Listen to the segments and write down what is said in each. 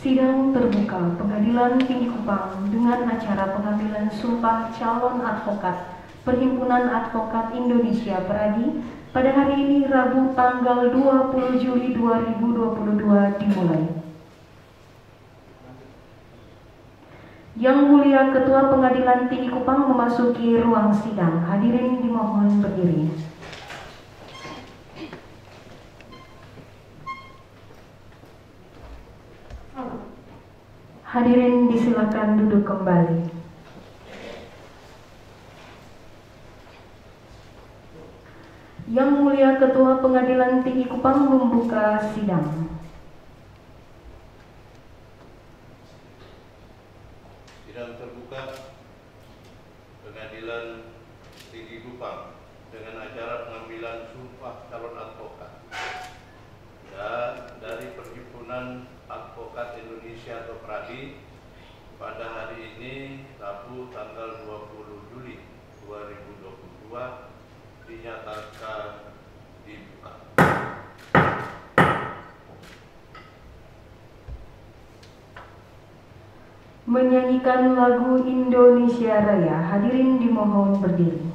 Sidang terbuka Pengadilan Tinggi Kupang dengan acara pengambilan sumpah calon advokat Perhimpunan Advokat Indonesia Peradi pada hari ini Rabu tanggal 20 Juli 2022 dimulai. Yang Mulia Ketua Pengadilan Tinggi Kupang memasuki ruang sidang. Hadirin dimohon berdiri. Hadirin disilakan duduk kembali. Yang Mulia Ketua Pengadilan Tinggi Kupang membuka sidang. Sidang terbuka Pengadilan Tinggi Kupang dengan acara pengambilan sumpah calon advokat dan dari Perhimpunan Advokat Indonesia atau Peradi pada hari ini Rabu tanggal 20 Juli 2022 dinyatakan dibuka. Menyanyikan lagu Indonesia Raya, hadirin dimohon berdiri.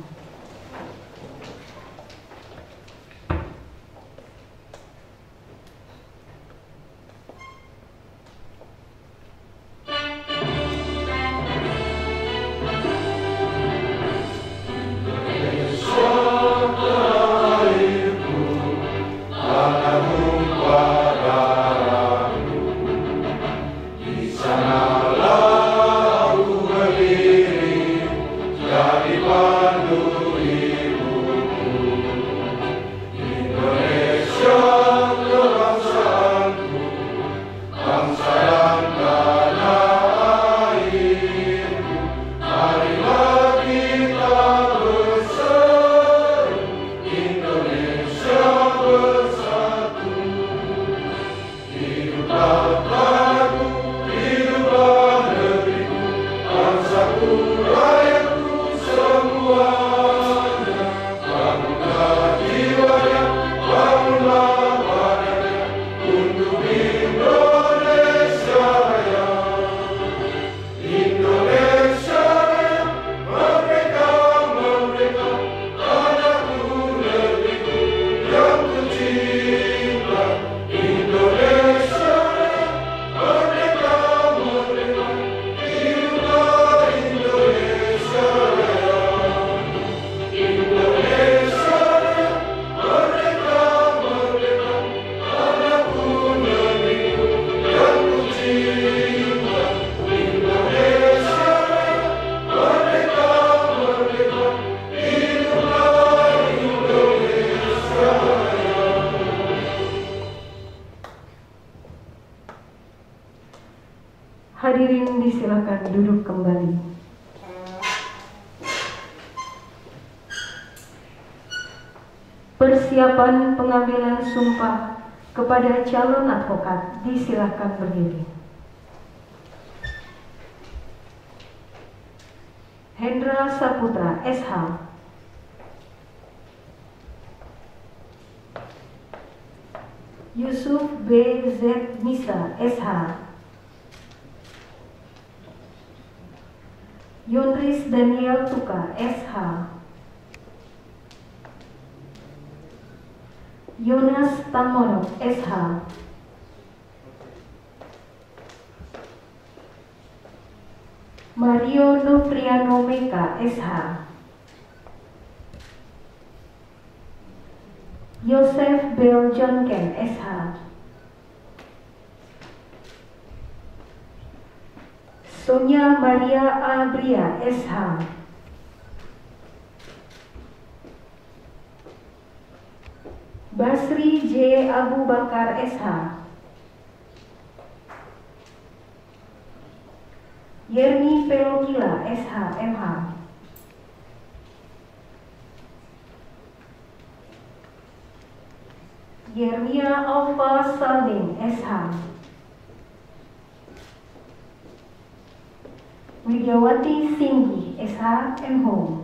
Hadirin disilakan duduk kembali. Persiapan pengambilan sumpah kepada calon advokat disilakan berdiri. Hendra Saputra, SH. Yusuf B.Z. Nisa, SH. Yonris Daniel Tuka, SH. Yonas Tamono, SH. Mario Novriano Meka, SH. Yosef Bel Jonken, SH. Sonia Maria Abria, SH. Basri J. Abu Bakar, SH. Yerni Pelokila, SH, MH. Yermia Alfa Salim, SH. Widyawati Singgi, SH, MH.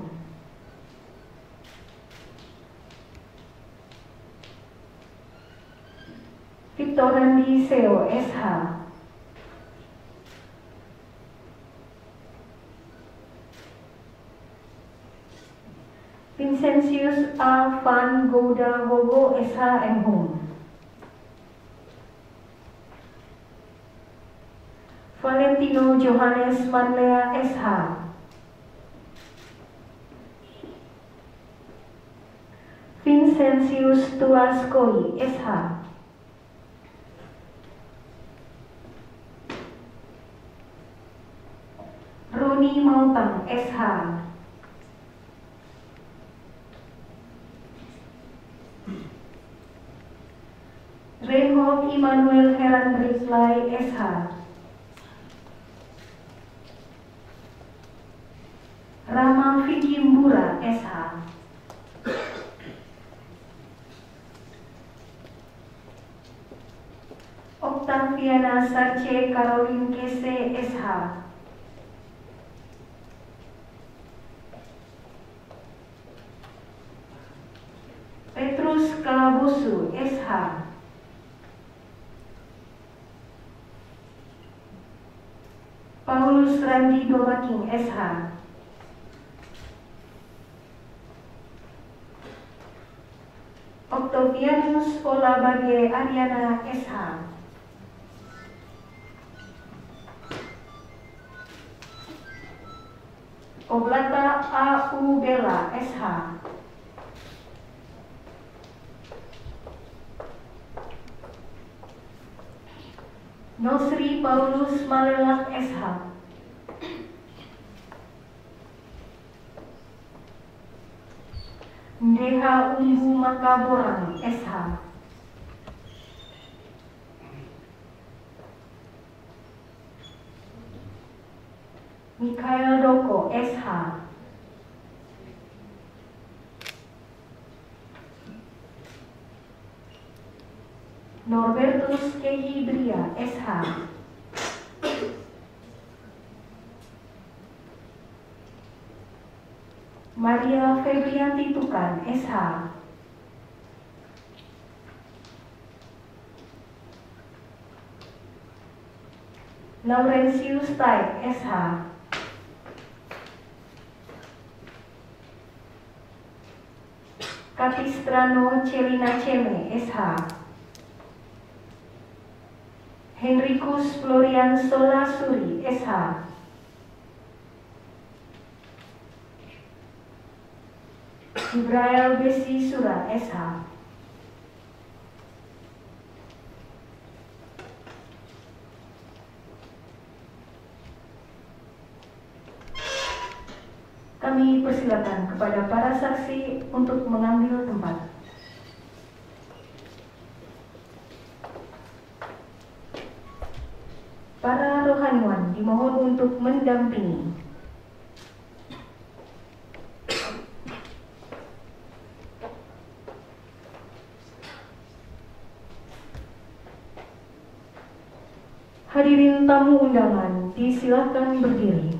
Victor Randi Seo, SH. Vincentius A. Van Gouda Gogo SH M. Hum. Valentino Johannes Manlea SH. Vincentius Tuas Koi SH. Roni Mautang SH. Reinhold Immanuel Herandris Lai SH. Rama Vicky Mbura SH. Octaviana Sarce Caroline Kese SH. Petrus Kalabosu SH. Paulus Randi Domaking SH. Octavianus Olabage Ariana SH. Oblata A.U. Bella SH. Nosri Paulus Malelak SH. Ndeha Umbu Makaborang SH. Mikhail Doko SH. Norbertus Kehibria SH. Maria Febrianti Tukan SH. Laurentius Taik SH. Capistrano Celina Ceme SH. Henricus Florian Solasuri SH. Ibrael Besi Sura SH. Kami persilakan kepada para saksi untuk mengambil tempat. Para rohaniwan dimohon untuk mendampingi. Hadirin tamu undangan, disilakan berdiri.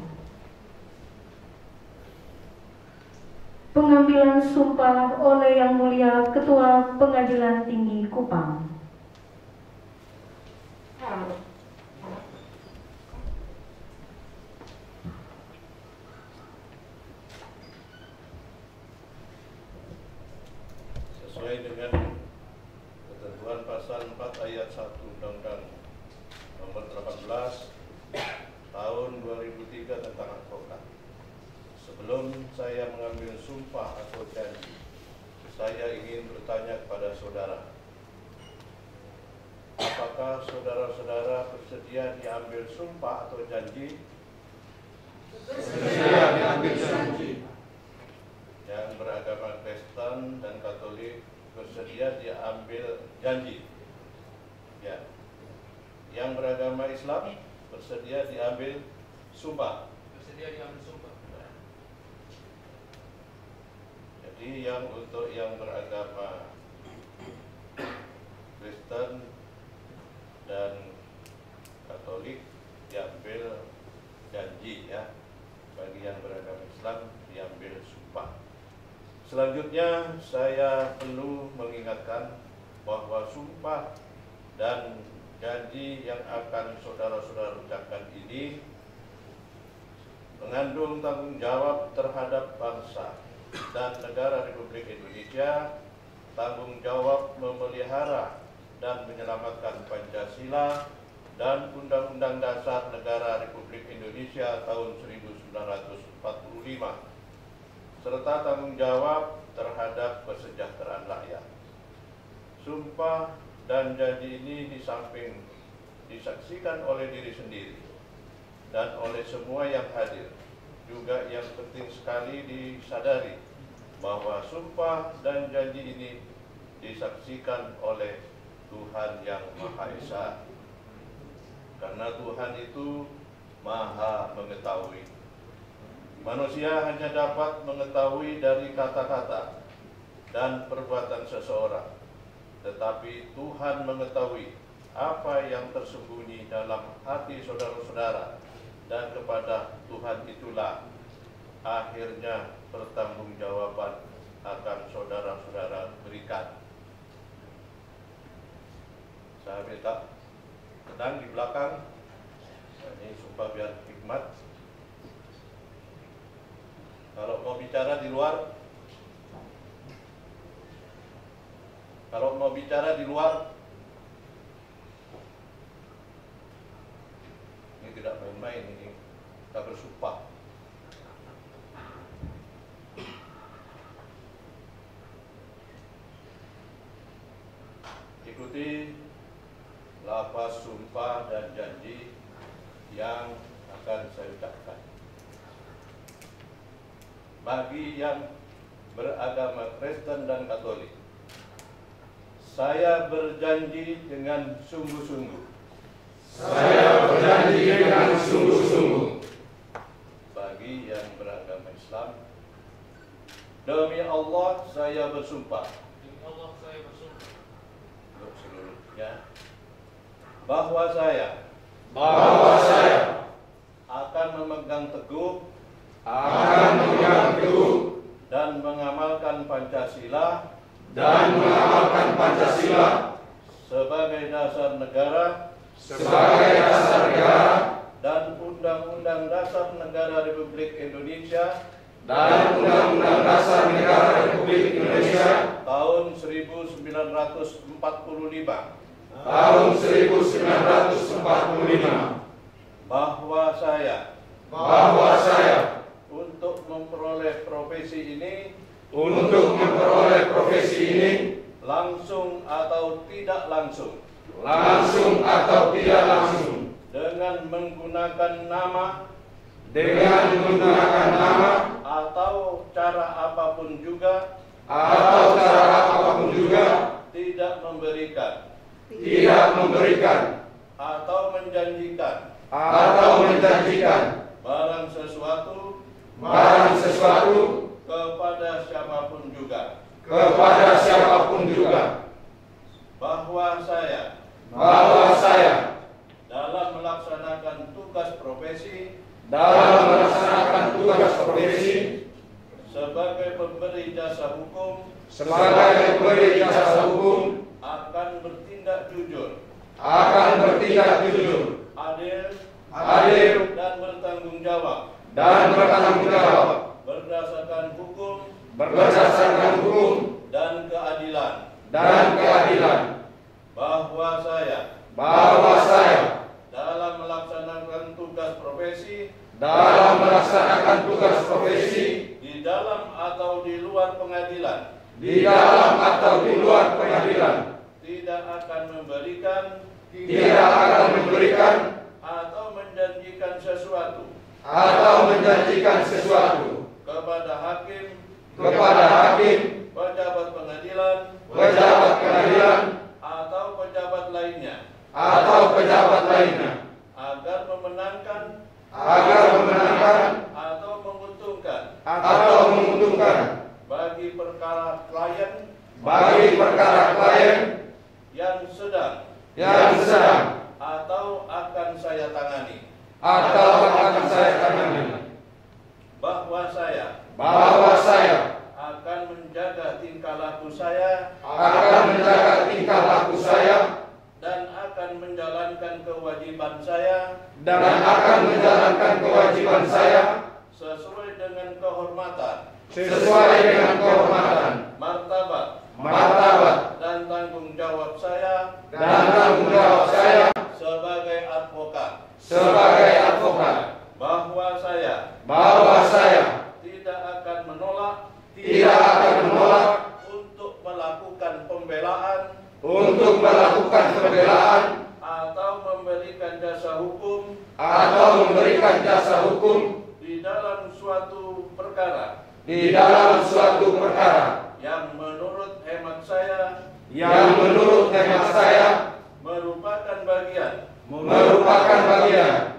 Pengambilan sumpah oleh Yang Mulia Ketua Pengadilan Tinggi Kupang. Sesuai dengan ketentuan pasal 4 ayat 1 Undang-Undang Nomor 18 Tahun 2003 tentang advokat. Sebelum saya mengambil sumpah atau janji, saya ingin bertanya kepada saudara, apakah saudara-saudara bersedia diambil sumpah atau janji? Bersedia diambil janji. Yang beragama Kristen dan Katolik bersedia diambil janji. Ya. Yang beragama Islam bersedia diambil sumpah. Bersedia diambil sumpah. Jadi yang untuk yang beragama Kristen dan Katolik diambil janji, ya. Bagi yang beragama Islam diambil sumpah. Selanjutnya saya perlu mengingatkan bahwa sumpah dan janji yang akan saudara-saudara ucapkan ini mengandung tanggung jawab terhadap bangsa, dan negara Republik Indonesia, tanggung jawab memelihara dan menyelamatkan Pancasila dan Undang-Undang Dasar Negara Republik Indonesia tahun 1945, serta tanggung jawab terhadap kesejahteraan rakyat. Sumpah dan janji ini di samping disaksikan oleh diri sendiri dan oleh semua yang hadir, juga yang penting sekali disadari bahwa sumpah dan janji ini disaksikan oleh Tuhan yang Maha Esa. Karena Tuhan itu Maha mengetahui. Manusia hanya dapat mengetahui dari kata-kata dan perbuatan seseorang, tetapi Tuhan mengetahui apa yang tersembunyi dalam hati saudara-saudara, dan kepada Tuhan itulah akhirnya pertanggungjawaban akan saudara-saudara berikan. Saya minta tenang di belakang. Ini sumpah biar hikmat. Kalau mau bicara di luar, ini tidak main-main, ini kita bersumpah. Ikuti lafaz sumpah dan janji yang akan saya ucapkan. Bagi yang beragama Kristen dan Katolik, saya berjanji dengan sungguh-sungguh. Saya berjanji dengan sungguh-sungguh. Bagi yang beragama Islam, demi Allah saya bersumpah. Demi Allah saya bersumpah. Untuk seluruhnya, bahwa saya akan memegang teguh dan mengamalkan Pancasila sebagai dasar negara dan Undang-Undang Dasar Negara Republik Indonesia tahun 1945. Bahwa saya untuk memperoleh profesi ini langsung atau tidak langsung dengan menggunakan nama atau cara apapun juga tidak memberikan atau menjanjikan barang sesuatu kepada siapapun juga. Bahwa saya dalam melaksanakan tugas profesi sebagai pemberi jasa hukum akan bertindak jujur, adil dan bertanggung jawab berdasarkan hukum dan keadilan. Bahwa saya dalam melaksanakan tugas profesi di dalam atau di luar pengadilan tidak akan memberikan atau menjanjikan sesuatu kepada hakim, pejabat pengadilan atau pejabat lainnya agar memenangkan atau menguntungkan bagi perkara klien yang sedang atau akan saya tangani. Bahwa saya akan menjaga tingkah laku saya dan akan menjalankan kewajiban saya sesuai dengan kehormatan sesuai dengan kehormatan, martabat, dan tanggung jawab saya sebagai advokat, bahwa saya tidak akan menolak untuk melakukan pembelaan atau memberikan jasa hukum di dalam suatu perkara yang menurut hemat saya merupakan bagian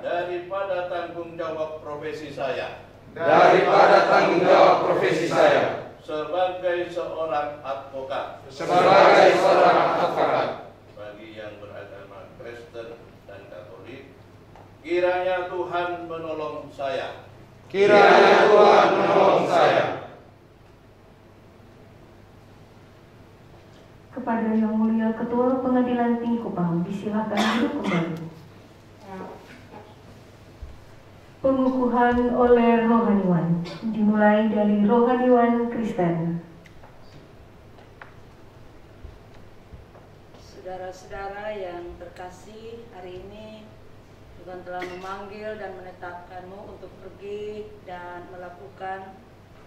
daripada tanggung jawab profesi saya sebagai seorang advokat bagi yang beragama Kristen dan Katolik. Kiranya Tuhan menolong saya. Kepada Yang Mulia Ketua Pengadilan Tinggi Kupang, disilakan duduk kembali. Pengukuhan oleh rohaniwan dimulai dari rohaniwan Kristen. Saudara-saudara yang terkasih, hari ini Tuhan telah memanggil dan menetapkanmu untuk pergi dan melakukan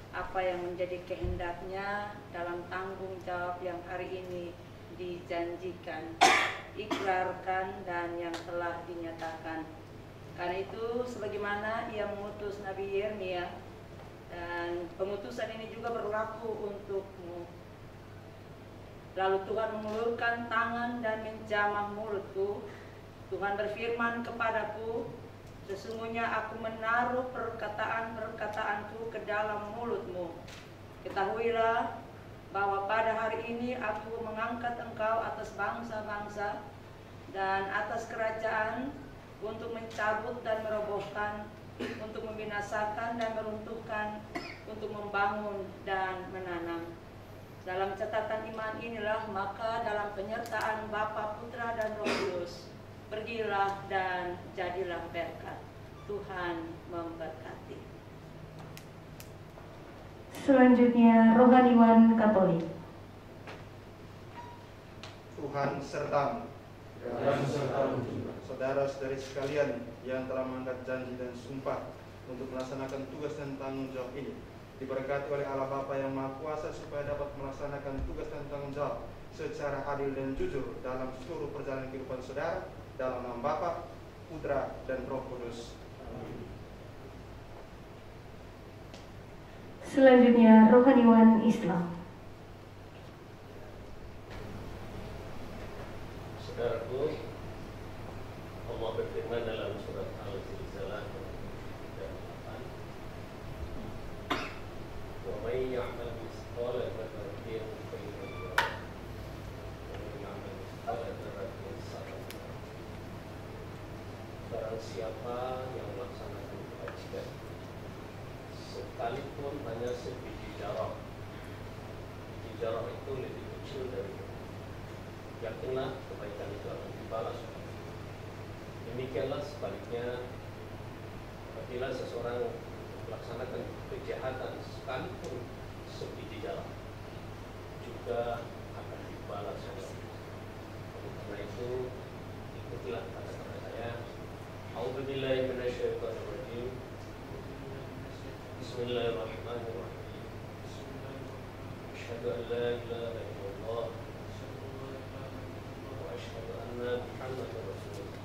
apa yang menjadi kehendaknya dalam tanggung jawab yang hari ini dijanjikan, ikrarkan, dan yang telah dinyatakan. Karena itu, sebagaimana Ia mengutus Nabi Yeremia, dan pengutusan ini juga berlaku untukmu. Lalu Tuhan mengulurkan tangan dan menjamah mulutku. Tuhan berfirman kepadaku, sesungguhnya aku menaruh perkataan-perkataanku ke dalam mulutmu. Ketahuilah bahwa pada hari ini aku mengangkat engkau atas bangsa-bangsa dan atas kerajaan untuk mencabut dan merobohkan, untuk membinasakan dan meruntuhkan, untuk membangun dan menanam. Dalam catatan iman inilah, maka dalam penyertaan Bapa, Putra, dan Roh Kudus, pergilah dan jadilah berkat. Tuhan memberkati. Selanjutnya, rohaniwan Katolik. Tuhan sertamu. Saudara-saudari sekalian yang telah mengangkat janji dan sumpah untuk melaksanakan tugas dan tanggung jawab ini, diberkati oleh Allah Bapa yang Maha Kuasa supaya dapat melaksanakan tugas dan tanggung jawab secara adil dan jujur dalam seluruh perjalanan kehidupan saudara, dalam nama Bapa, Putra, dan Roh Kudus. Selanjutnya, rohaniwan Islam. Saudaraku, Allah berfirman dalam surat Al-Zilzalah 8, "Wa may ya'mal mithqala dzarratin khairan yarah, wa may ya'mal mithqala dzarratin syarran yarah." Barang siapa yang melaksanakan kebajikan sekalipun hanya sebiji jarah, biji jarah itu lebih kecil dari itu, yakinlah kebaikan itu akan dibalas. Demikianlah sebaliknya, apabila seseorang melaksanakan kejahatan sekalipun sebiji jarah, juga akan dibalas. Oleh karena itu, ikutilah kata-kata saya. A'udzubillahi minasyaitonir rajim. Bismillahirrahmanirrahim. Asyhadu an la ilaha illallah wa asyhadu anna Muhammadar Rasulullah.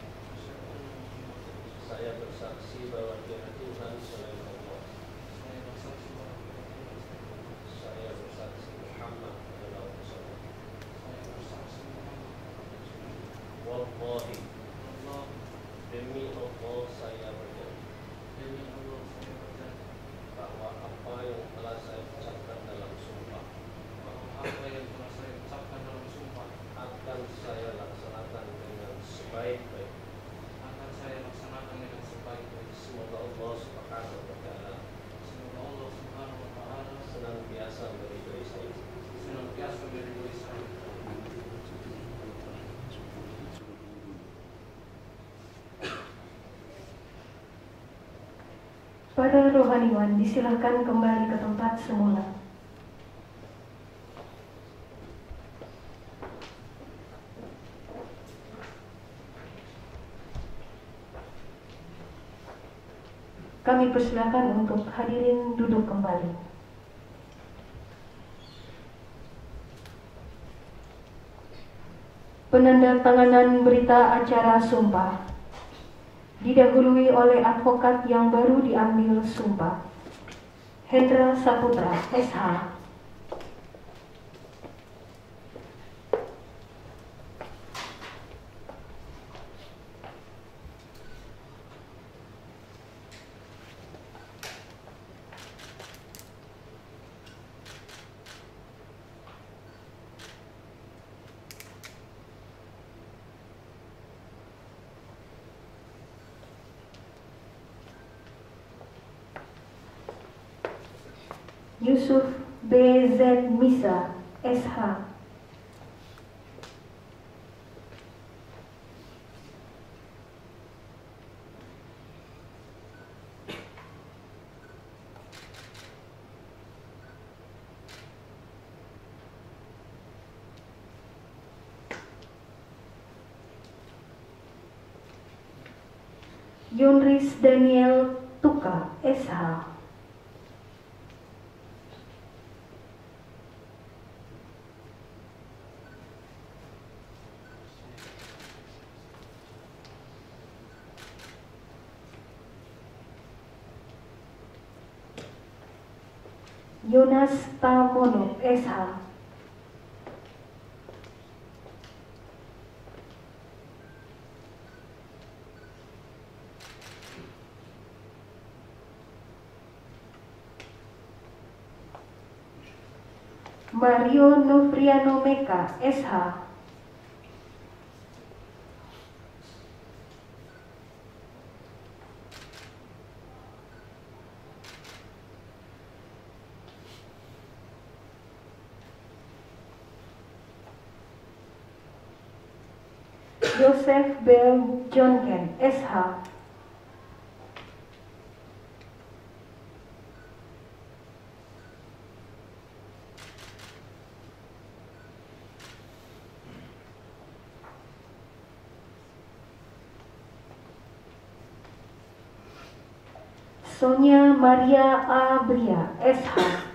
Saya bersaksi bahwa tiada Tuhan selain Allah. Saya bersaksi Muhammad adalah Rasulullah. Wallahi, demi Allah saya berjanji bahwa apa yang telah saya ucapkan dalam sumpah akan saya laksanakan dengan sebaik-baik. Semoga Para rohaniwan disilahkan kembali ke tempat semula. Kami persilakan untuk hadirin duduk kembali. Penandatanganan berita acara sumpah didahului oleh advokat yang baru diambil sumpah, Hendra Saputra, SH. Yusuf B.Z. Misa, SH. Yonris Daniel Tuka, SH. Yonas Tamono, SH. Mario Novriano Meka, SH. Joseph Bell Jonken, SH. Sonia Maria Abria, SH.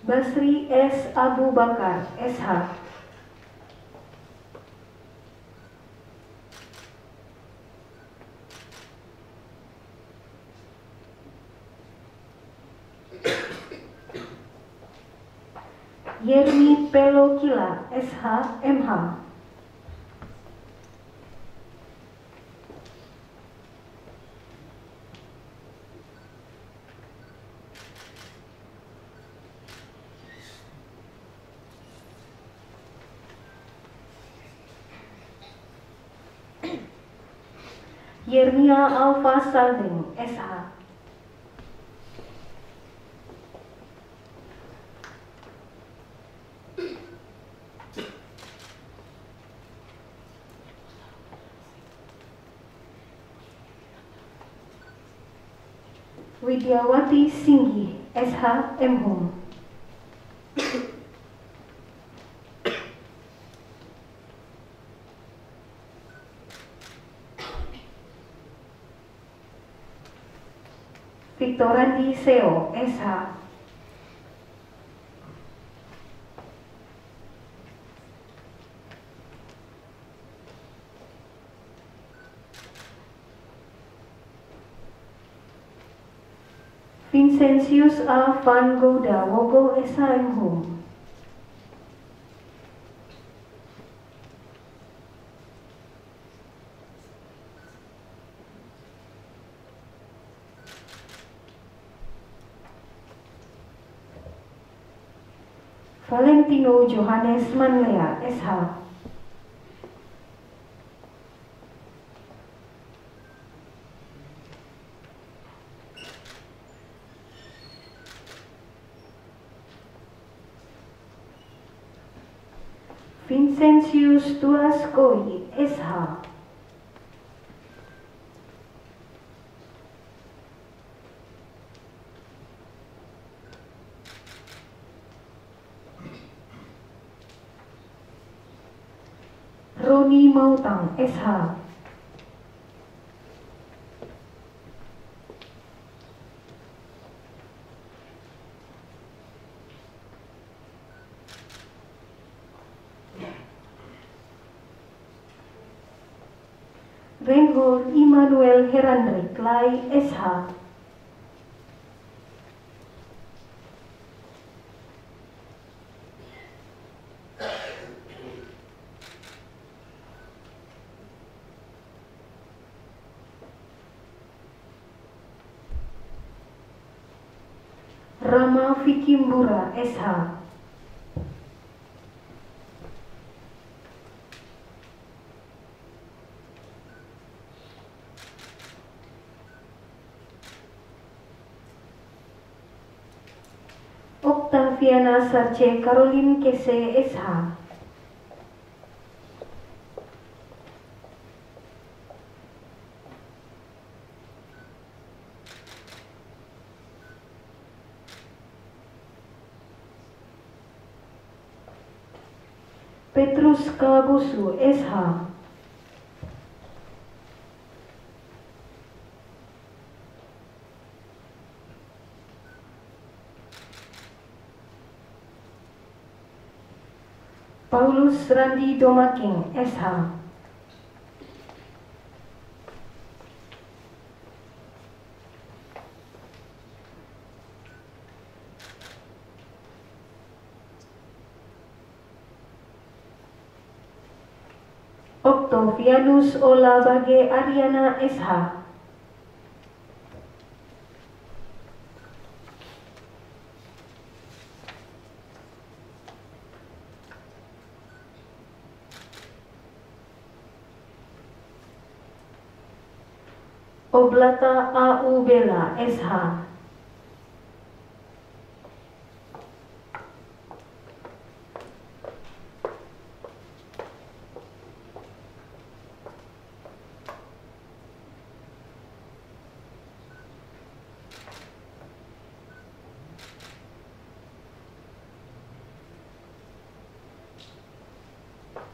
Basri S. Abu Bakar, SH. Yermi Pelokila, SH, MH. Yernia Alfa Saldeng, SH. Widyawati Singgi, SH, MHum. Victorandi Seo, SH. Vincentius A. Van Gouda, Wogo, SH, MHum. Valentino Johannes Manlea, SH. Vincentius Tuaskoi, SH. Roni Mautang, SH. Reinhold Immanuel Herandrik, Lai, SH. Rama Vikimbura, SH. Octaviana Sarce Caroline Kese, SH. Petrus Kalabusu, SH. Paulus Randi Domaking, SH. Octavianus Olabage Ariana, SH. Oblata A.U. Bella, SH.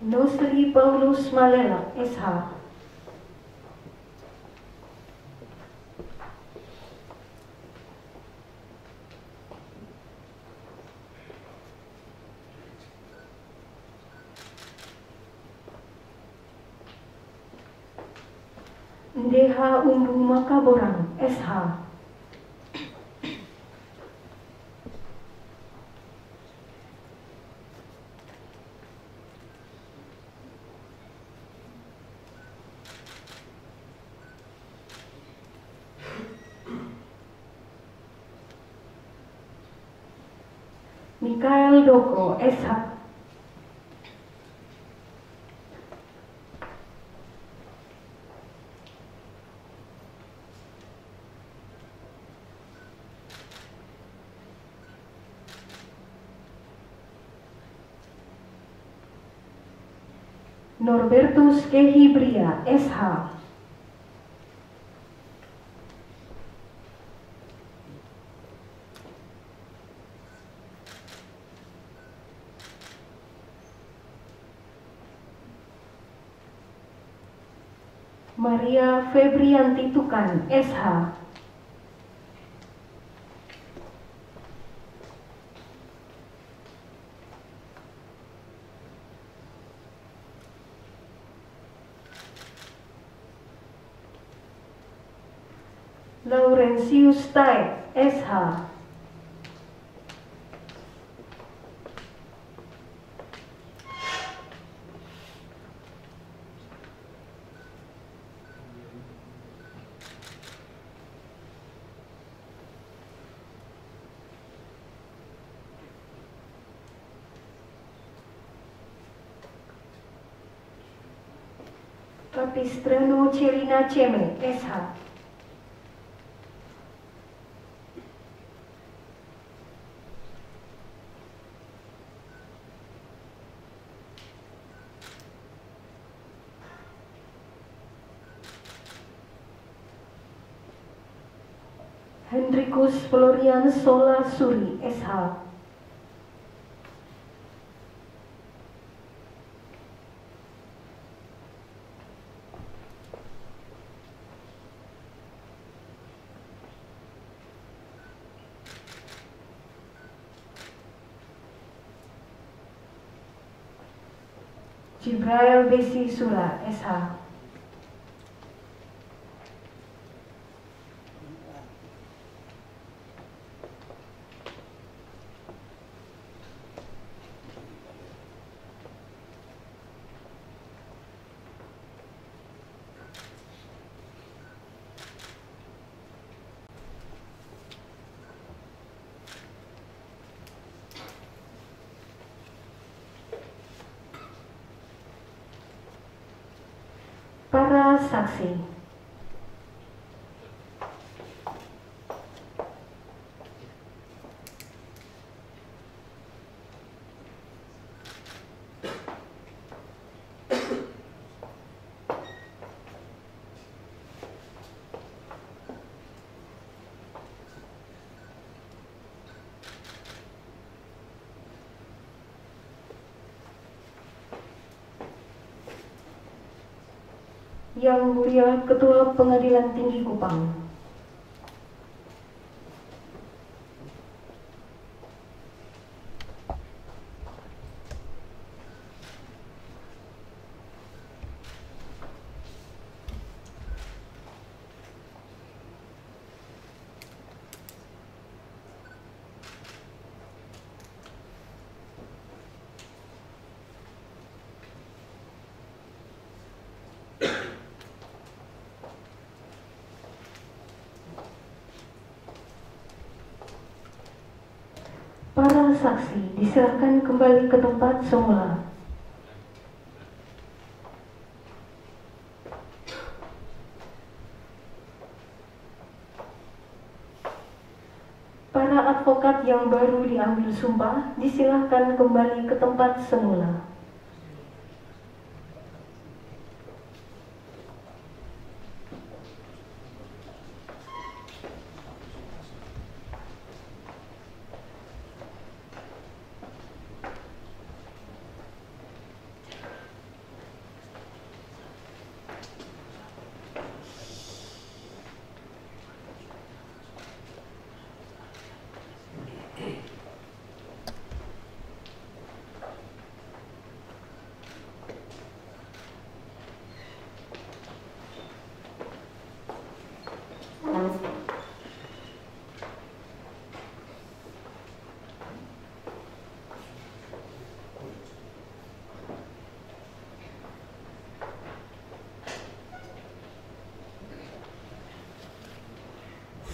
Nosri Paulus Malela, SH. Ndeha Umbu Makaborang, SH. Mikael Doko, SH. Norbertus Kehibria, SH. Maria Febrianti Tukan, SH. Laurentius Tai, SH. Capistrano Celina Ceme, SH. Hendrikus Florian Sola Suri, SH. Jibrail Besi Sula, SH. Para saksi. Yang Mulia Ketua Pengadilan Tinggi Kupang. Para saksi diserahkan kembali ke tempat semula. Para advokat yang baru diambil sumpah disilahkan kembali ke tempat semula.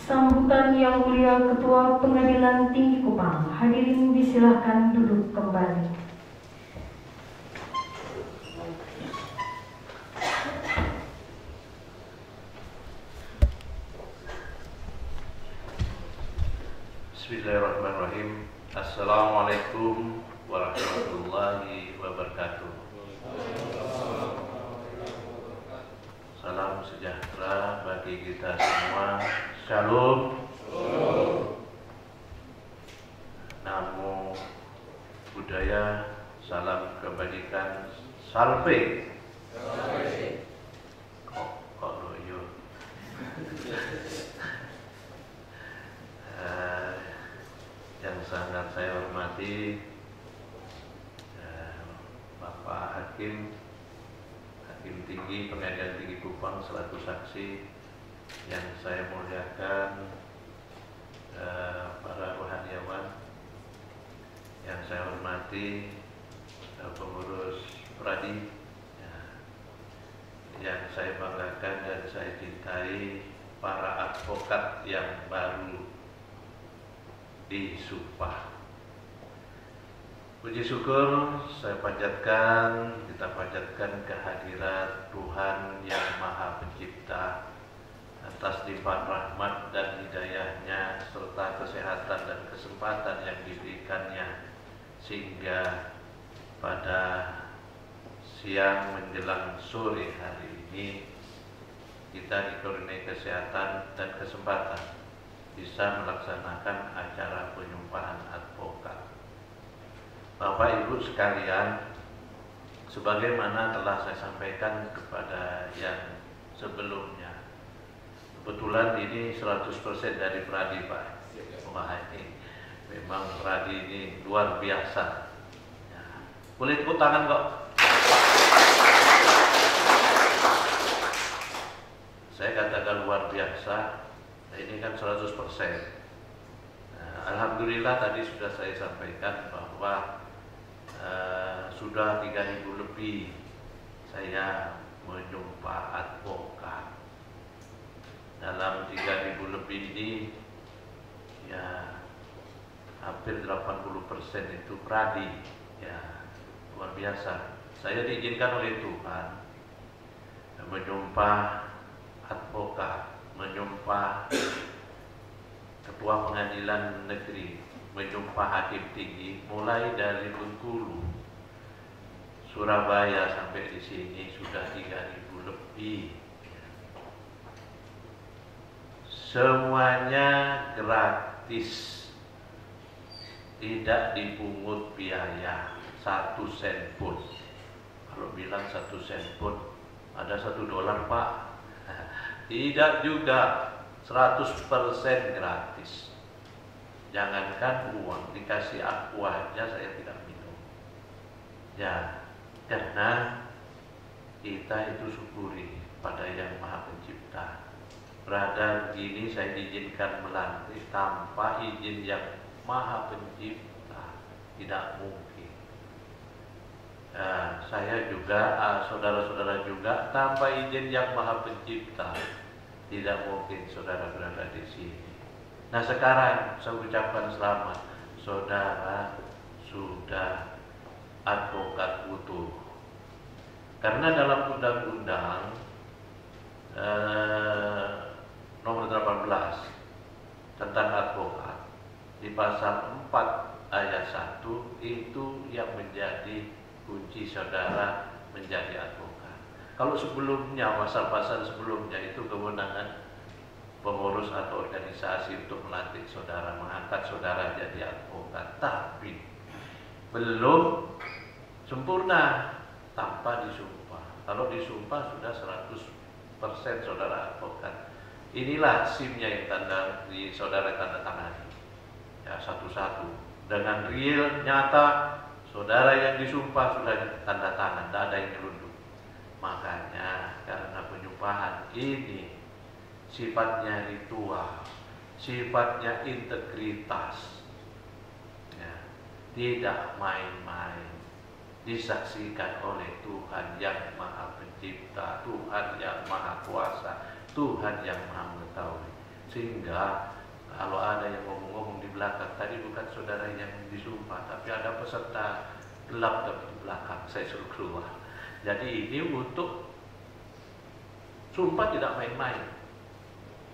Sambutan Yang Mulia Ketua Pengadilan Tinggi Kupang. Hadirin disilahkan duduk kembali. Bismillahirrahmanirrahim. Assalamualaikum warahmatullahi wabarakatuh. Salam sejahtera bagi kita semua. Shalom. Namo Buddhaya. Salam kebajikan. Salve. Kok loyo. Yang sangat saya hormati Bapak Hakim Tinggi Pengadilan Tinggi Kupang selaku saksi, yang saya muliakan para rohaniawan, yang saya hormati pengurus pradi, yang saya banggakan dan saya cintai para advokat yang baru disumpah. Puji syukur saya panjatkan, kita panjatkan kehadirat Tuhan yang Maha Pencipta atas limpahan rahmat dan hidayahnya serta kesehatan dan kesempatan yang diberikannya, sehingga pada siang menjelang sore hari ini kita dikaruniai kesehatan dan kesempatan bisa melaksanakan acara penyumpahan advokat. Bapak Ibu sekalian, sebagaimana telah saya sampaikan kepada yang sebelumnya, kebetulan ini 100% dari Pradi, Pak. Wah, ini memang Pradi ini luar biasa. Ya. Boleh tepuk tangan kok. Saya katakan luar biasa. Ini kan 100%. Nah, alhamdulillah tadi sudah saya sampaikan bahwa sudah 3.000 lebih saya menyumpah advokat. Dalam 3.000 lebih ini ya hampir 80% itu Pradi. Ya, luar biasa. Saya diizinkan oleh Tuhan menyumpah advokat, menyumpah ketua pengadilan negeri, menyumpah hakim tinggi, mulai dari Bengkulu, Surabaya sampai di sini sudah 3.000 lebih. Semuanya gratis, tidak dipungut biaya 1 sen pun. Kalau bilang 1 sen pun, ada $1 Pak. Tidak juga, 100% gratis. Jangankan uang, dikasih aku aja saya tidak minum. Ya, karena kita itu syukuri pada Yang Maha Pencipta. Berada begini saya diizinkan melantik tanpa izin Yang Maha Pencipta, tidak mungkin. Saya juga, saudara-saudara juga, tanpa izin Yang Maha Pencipta, tidak mungkin saudara berada di sini. Nah sekarang saya ucapkan selamat, saudara sudah advokat utuh. Karena dalam undang-undang nomor 18 tentang advokat, di pasal 4 ayat 1 itu yang menjadi kunci saudara menjadi advokat. Kalau sebelumnya, pasal-pasal sebelumnya itu kewenangan pengurus atau organisasi untuk melantik saudara, mengangkat saudara jadi advokat, tapi belum sempurna tanpa disumpah. Kalau disumpah sudah 100% saudara advokat. Inilah SIM-nya yang saudara tanda tangani, ya, satu-satu dengan real nyata. Saudara yang disumpah sudah tanda tangan, tidak ada yang nyelundup. Makanya karena penyumpahan ini sifatnya ritual, sifatnya integritas, ya, tidak main-main, disaksikan oleh Tuhan yang Maha Pencipta, Tuhan yang Maha Kuasa, Tuhan yang Maha Mengetahui. Sehingga kalau ada yang ngomong-ngomong di belakang, tadi bukan saudara yang disumpah, tapi ada peserta gelap di belakang, saya suruh keluar. Jadi ini untuk sumpah tidak main-main.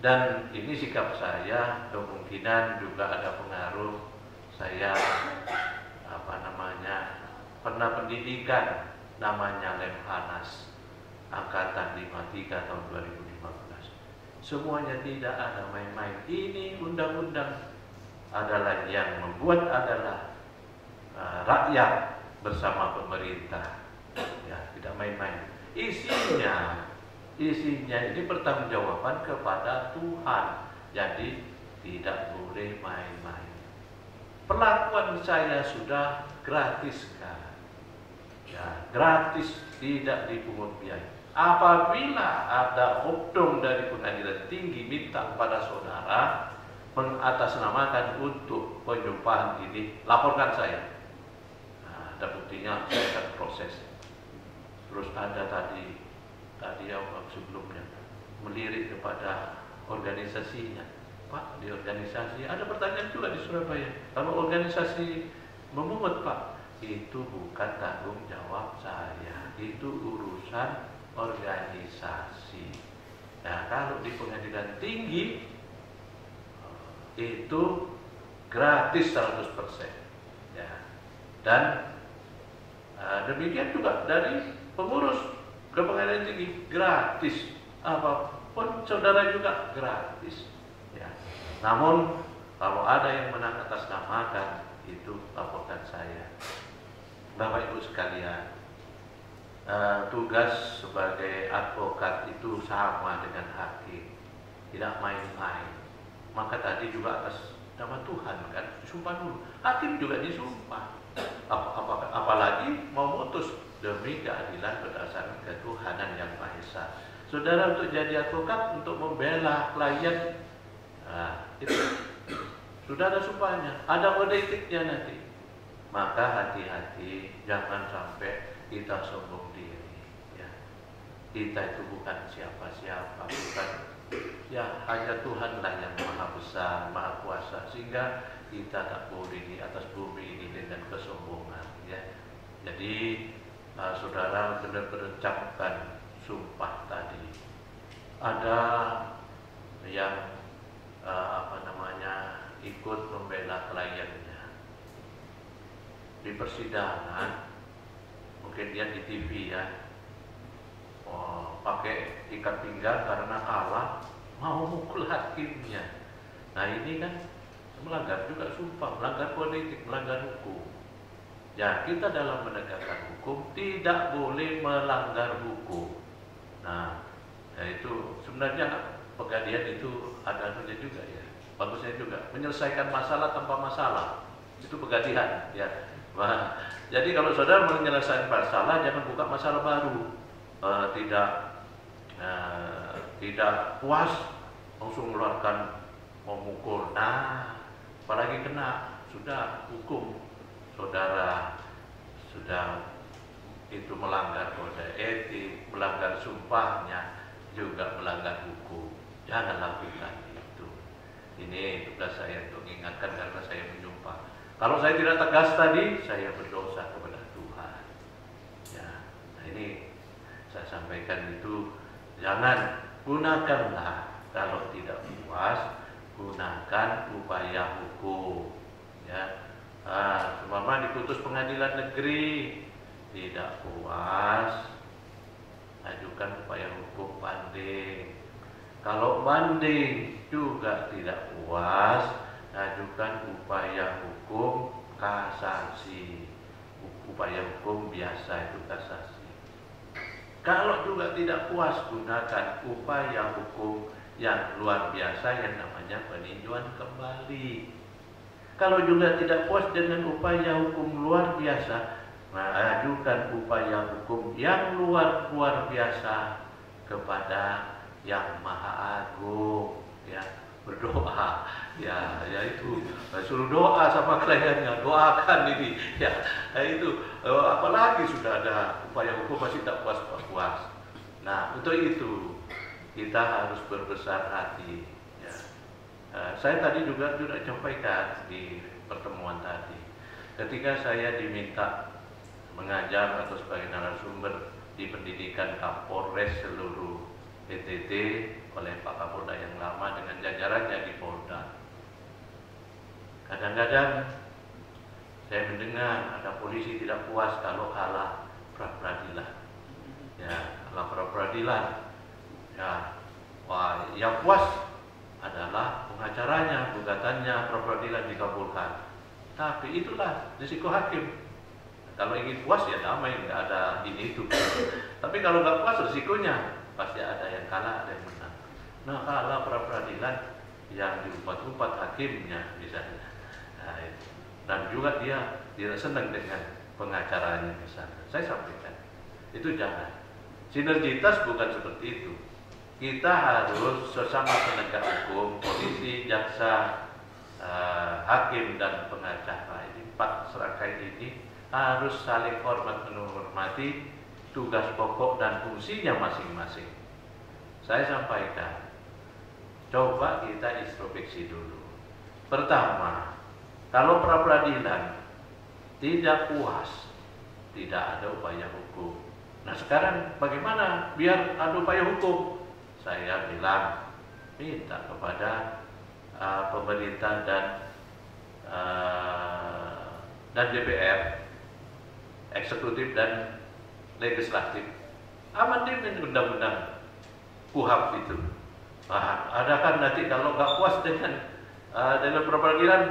Dan ini sikap saya, kemungkinan juga ada pengaruh saya pernah pendidikan namanya Lemhanas angkatan 53 tahun 2015. Semuanya tidak ada main-main. Ini undang-undang adalah yang membuat adalah rakyat bersama pemerintah. Ya, tidak main-main. Isinya ini pertanggungjawaban kepada Tuhan. Jadi tidak boleh main-main. Perlakuan saya sudah gratis kan? Ya, gratis, tidak dipungut biaya. Apabila ada oknum dari pengadilan tinggi minta kepada saudara mengatasnamakan untuk penyumpahan ini, laporkan saya. Nah, ada buktinya, saya akan proses. Terus ada tadi yang sebelumnya melirik kepada organisasinya. Pak, di organisasi ada pertanyaan juga di Surabaya. Kalau organisasi memungut, Pak, itu bukan tanggung jawab saya, itu urusan organisasi. Nah, kalau di pengadilan tinggi itu gratis 100%. Ya. Dan demikian juga dari pengurus ke pengadilan tinggi gratis. Apapun saudara juga gratis. Ya. Namun kalau ada yang mengatasnamakan, itu laporkan saya. Bapak Ibu sekalian, tugas sebagai advokat itu sama dengan hakim, tidak main-main. Maka tadi juga atas nama Tuhan kan, disumpah dulu. Hakim juga disumpah. Apalagi mau mutus demi keadilan berdasarkan ketuhanan yang Maha Esa. Saudara untuk jadi advokat, untuk membela klien, itu sudah ada sumpahnya, ada kode etiknya nanti. Maka hati-hati, jangan sampai kita sombong diri. Ya. Kita itu bukan siapa-siapa, bukan, ya hanya Tuhanlah yang Maha Besar, Maha Kuasa, sehingga kita tak boleh di atas bumi ini dengan kesombongan. Ya. Jadi saudara benar-benar camkan sumpah tadi. Ada yang ikut membela kliennya di persidangan, mungkin dia di TV ya, pakai ikat pinggang karena kalah, mau mukul hakimnya. Nah ini kan melanggar juga sumpah, melanggar politik, melanggar hukum. Ya, kita dalam menegakkan hukum tidak boleh melanggar hukum. Nah, ya itu sebenarnya pegadian itu ada anunya juga ya, bagusnya juga menyelesaikan masalah tanpa masalah, itu pegadian ya. Nah, jadi kalau saudara menyelesaikan masalah, jangan buka masalah baru. Tidak puas langsung mengeluarkan memukul. Nah, apalagi kena sudah hukum, saudara sudah itu melanggar kode etik, melanggar sumpahnya, juga melanggar hukum. Jangan lakukan itu. Ini tugas saya untuk mengingatkan karena saya menyumpah. Kalau saya tidak tegas tadi, saya berdosa kepada Tuhan. Ya, nah ini saya sampaikan itu, jangan gunakanlah kalau tidak puas, gunakan upaya hukum. Ya, seumpama diputus pengadilan negeri, tidak puas, ajukan upaya hukum banding. Kalau banding juga tidak puas, ajukan upaya hukum kasasi. Upaya hukum biasa itu kasasi. Kalau juga tidak puas, gunakan upaya hukum yang luar biasa yang namanya peninjauan kembali. Kalau juga tidak puas dengan upaya hukum luar biasa, ajukan upaya hukum yang luar biasa kepada yang Maha Agung. Ya, berdoa. Ya itu suruh doa sama kliennya, doakan ini. Ya, itu apalagi sudah ada upaya hukum masih tak puas. Nah, untuk itu kita harus berbesar hati. Ya. Saya tadi juga sampaikan di pertemuan tadi, ketika saya diminta mengajar atau sebagai narasumber di pendidikan Kapolres seluruh NTT oleh Pak Kapolda yang lama dengan jajarannya di Polda. Kadang-kadang saya mendengar ada polisi tidak puas kalau kalah pra-peradilan. Ya, kalah pra-peradilan. Ya, wah, yang puas adalah pengacaranya, gugatannya pra-peradilan dikabulkan. Tapi itulah risiko hakim. Kalau ingin puas ya damai, nggak ada ini itu. Tapi kalau nggak puas risikonya pasti ada yang kalah, ada yang menang. Nah, kalah pra-peradilan yang diumpat-umpat hakimnya misalnya. Nah, dan juga dia tidak senang dengan pengacaranya misalnya. Saya sampaikan, itu jangan. Sinergitas bukan seperti itu. Kita harus sesama penegak hukum, polisi, jaksa, hakim dan pengacara, ini 4 serangkaian ini harus saling hormat menghormati tugas pokok dan fungsinya masing-masing. Saya sampaikan, coba kita introspeksi dulu. Pertama, kalau pra-peradilan tidak puas, tidak ada upaya hukum. Nah sekarang bagaimana biar ada upaya hukum? Saya bilang, minta kepada pemerintah dan DPR, eksekutif dan legislatif, amandemen undang-undang KUHP itu. Ada kan nanti kalau nggak puas dengan dalam peradilan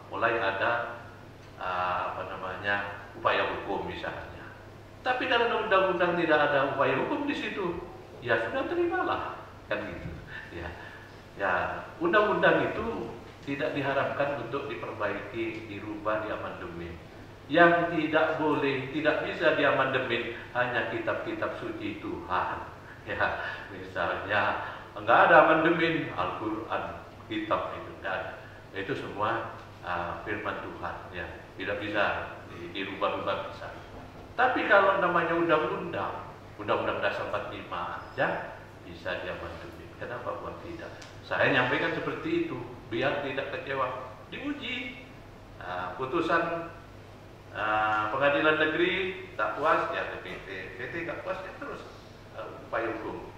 mulai ada upaya hukum misalnya. Tapi kalau undang-undang tidak ada upaya hukum di situ, ya sudah terimalah, kan gitu. Ya, undang-undang itu tidak diharapkan untuk diperbaiki, dirubah, diamandemen. Yang tidak boleh, tidak bisa diamandemen hanya kitab-kitab suci Tuhan. Ya, misalnya enggak ada amandemen Al-Quran, kitab itu enggak ada. Itu semua firman Tuhan, ya, tidak bisa dirubah-rubah bisa. Tapi kalau namanya undang-undang dasar 45 aja bisa diamandemen. Kenapa buat tidak? Saya nyampaikan seperti itu biar tidak kecewa. Diuji putusan pengadilan negeri tak puas ya ke PT tak puas ya terus upaya hukum.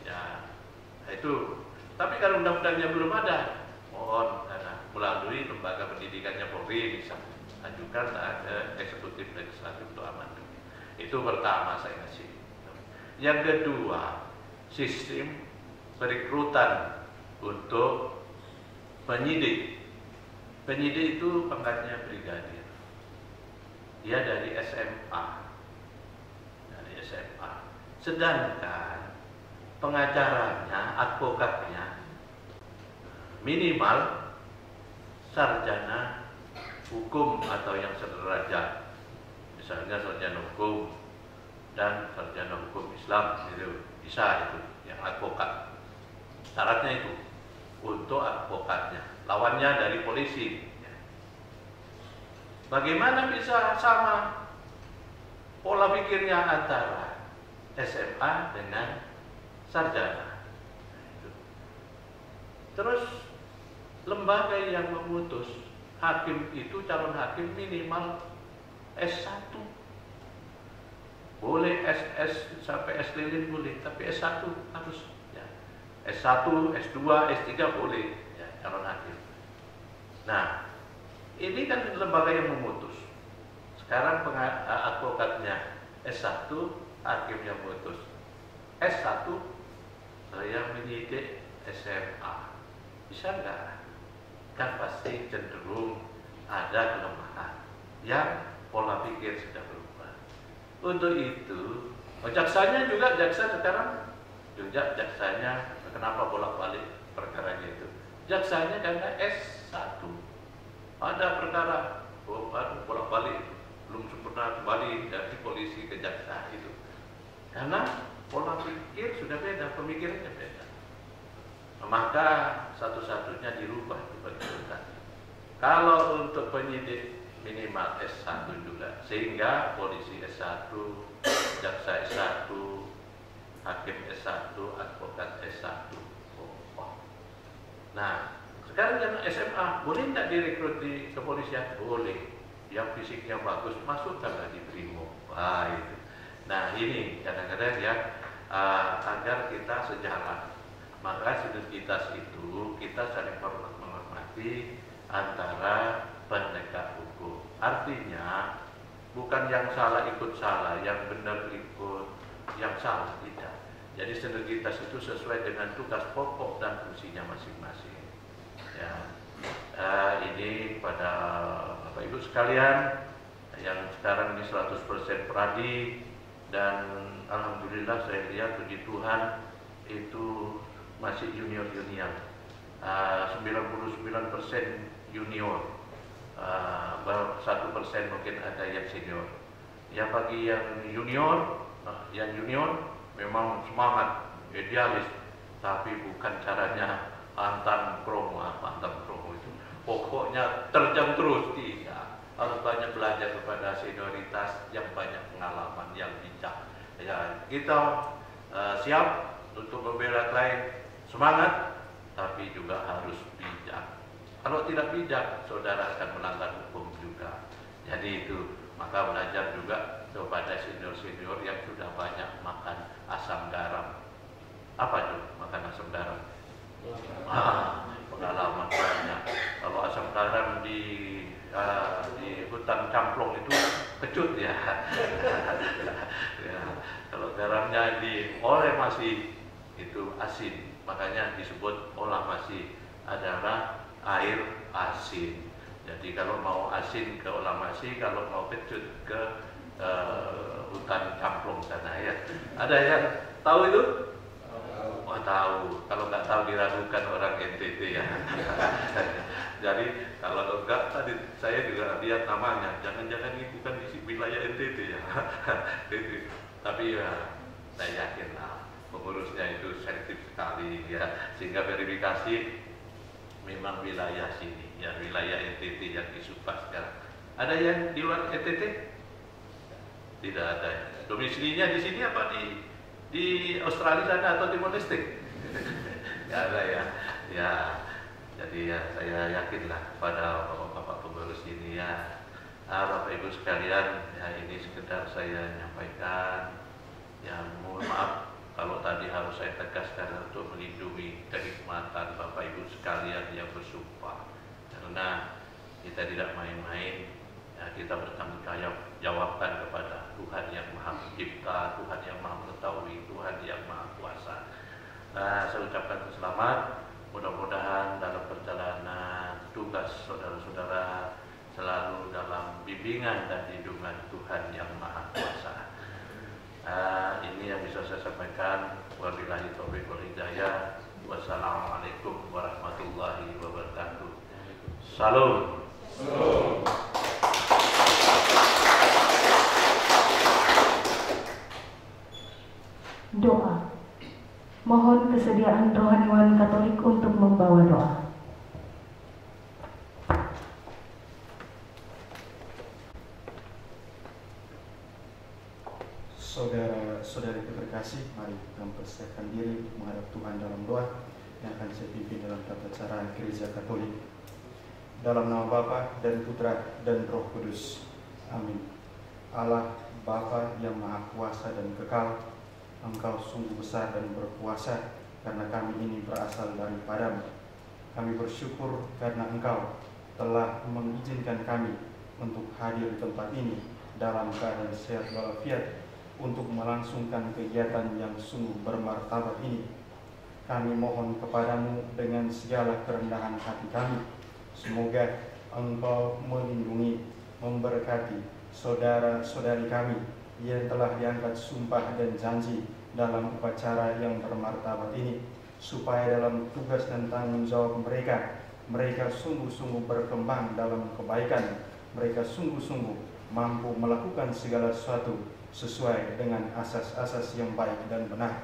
Ya itu. Tapi kalau undang-undangnya belum ada, mohon melalui lembaga pendidikannya Polri bisa ajukan ada eksekutif legislatif untuk amandemen. Itu pertama saya kasih. Yang kedua, sistem perekrutan untuk penyidik. Penyidik itu pangkatnya brigadir. Dia dari SMA. Sedangkan pengacaranya, advokatnya minimal sarjana hukum atau yang sederajat, misalnya sarjana hukum dan sarjana hukum Islam, itu bisa itu yang advokat. Syaratnya itu untuk advokatnya, lawannya dari polisi. Bagaimana bisa sama pola pikirnya antara SMA dengan sarjana? Terus lembaga yang memutus hakim itu, calon hakim minimal S1. Boleh SS sampai S lilin boleh, tapi S1 harus ya. S1, S2, S3 boleh ya, calon hakim. Nah, ini kan lembaga yang memutus. Sekarang advokatnya S1, hakim yang memutus. S1 yang menyidik SMA. Bisa enggak? Kan pasti cenderung ada kelemahan yang pola pikir sudah berubah. Untuk itu, jaksanya juga, jaksa sekarang juga jaksanya kenapa bolak-balik perkaranya itu? Jaksanya karena S1 ada perkara bolak-balik belum sempurna kembali dari polisi ke jaksa itu karena pola pikir sudah beda, pemikirannya beda. Maka satu-satunya dirubah dibagi-bagi. Kalau untuk penyidik minimal S1 juga, sehingga polisi S1, jaksa S1, hakim S1, advokat S1. Nah, sekarang yang SMA boleh tidak direkrut di kepolisian? Boleh. Yang fisiknya bagus masukkanlah di Brimo. Itu. Nah ini kadang-kadang ya agar kita sejalan. Maka sinergitas itu kita saling menghormati antara penegak hukum. Artinya bukan yang salah ikut salah, yang benar ikut yang salah, tidak. Jadi sinergitas itu sesuai dengan tugas pokok dan fungsinya masing-masing. Ya, ini pada Bapak Ibu sekalian yang sekarang ini 100% pradi dan alhamdulillah saya lihat puji Tuhan itu masih junior-junior, 99% junior, baru 1% mungkin ada yang senior. Ya bagi yang junior memang semangat, idealis, tapi bukan caranya pantang promo itu. Pokoknya terjang terus, tidak. Harus banyak belajar kepada senioritas yang banyak pengalaman, yang bijak. Ya kita siap untuk membela klien. Semangat, tapi juga harus bijak. Kalau tidak bijak, saudara akan melanggar hukum juga. Jadi itu, maka belajar juga kepada senior-senior yang sudah banyak makan asam garam. Apa itu makan asam garam? Pengalaman banyak. Kalau asam garam di hutan camplong itu kecut ya. Ya. Kalau garamnya dioleh masih itu asin. Makanya disebut olah masih adalah air asin. Jadi kalau mau asin ke Olamasi, kalau mau kecut ke hutan Camplong sana ya. Ada yang tahu itu? Oh tahu. Kalau nggak tahu diragukan orang NTT ya. Jadi kalau enggak, tadi saya juga lihat namanya. Jangan-jangan ini bukan di wilayah NTT ya. Tapi ya saya yakin lah pengurusnya itu sensitif sekali ya, sehingga verifikasi memang wilayah sini ya, wilayah NTT yang disuppah sekarang. Ada yang di luar NTT? Tidak ada. Domisilinya di sini apa di Australia sana atau Timor Leste? Tidak ada ya. Ya, jadi ya saya yakinlah pada bapak-bapak pengurus ini ya. Bapak Ibu sekalian, ya ini sekedar saya nyampaikan. Ya mohon maaf kalau tadi harus saya tegaskan untuk melindungi kenikmatan Bapak Ibu sekalian yang bersumpah, karena kita tidak main-main ya, kita bertanggung jawabkan kepada Tuhan yang Maha Pencipta, Tuhan yang Maha Mengetahui, Tuhan yang Maha Kuasa. Saya ucapkan selamat, mudah-mudahan dalam perjalanan tugas saudara-saudara selalu dalam bimbingan dan lindungan Tuhan yang Maha Kuasa. Ini yang bisa saya sampaikan. Wabillahi taufiq wal hidayah. Wassalamualaikum warahmatullahi wabarakatuh. Salam. Doa. Mohon kesediaan rohaniwan Katolik untuk membawa doa. Saudara-saudari terkasih, mari kita mempersiapkan diri menghadap Tuhan dalam doa yang akan saya pimpin dalam tata cara Gereja Katolik. Dalam nama Bapa dan Putra dan Roh Kudus. Amin. Allah Bapa yang Maha Kuasa dan Kekal, Engkau sungguh besar dan berkuasa, karena kami ini berasal daripada-Mu. Kami bersyukur karena Engkau telah mengizinkan kami untuk hadir di tempat ini dalam keadaan sehat walafiat untuk melangsungkan kegiatan yang sungguh bermartabat ini. Kami mohon kepada-Mu dengan segala kerendahan hati kami, semoga Engkau melindungi, memberkati saudara-saudari kami yang telah diangkat sumpah dan janji dalam upacara yang bermartabat ini, supaya dalam tugas dan tanggung jawab mereka sungguh-sungguh berkembang dalam kebaikan, mereka sungguh-sungguh mampu melakukan segala sesuatu sesuai dengan asas-asas yang baik dan benar.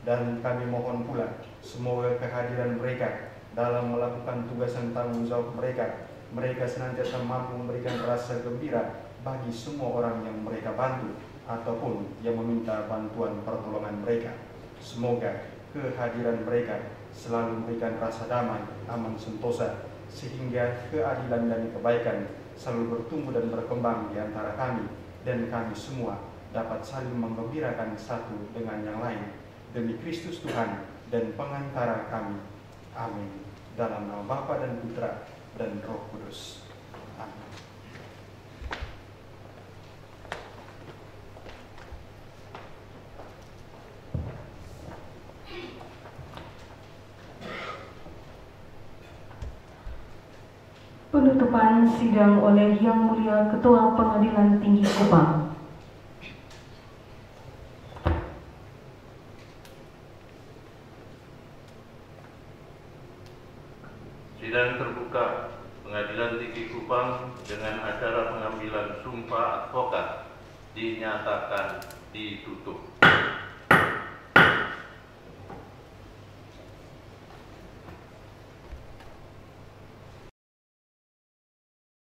Dan kami mohon pula semoga kehadiran mereka dalam melakukan tugas dan tanggung jawab mereka senantiasa mampu memberikan rasa gembira bagi semua orang yang mereka bantu ataupun yang meminta bantuan pertolongan mereka. Semoga kehadiran mereka selalu memberikan rasa damai, aman, sentosa, sehingga keadilan dan kebaikan selalu bertumbuh dan berkembang di antara kami, dan kami semua dapat saling menggembirakan satu dengan yang lain, demi Kristus Tuhan dan pengantara kami. Amin. Dalam nama Bapa dan Putra dan Roh Kudus. Amin. Penutupan sidang oleh Yang Mulia Ketua Pengadilan Tinggi Kupang. Sidang terbuka Pengadilan Tinggi Kupang dengan acara pengambilan sumpah advokat dinyatakan ditutup.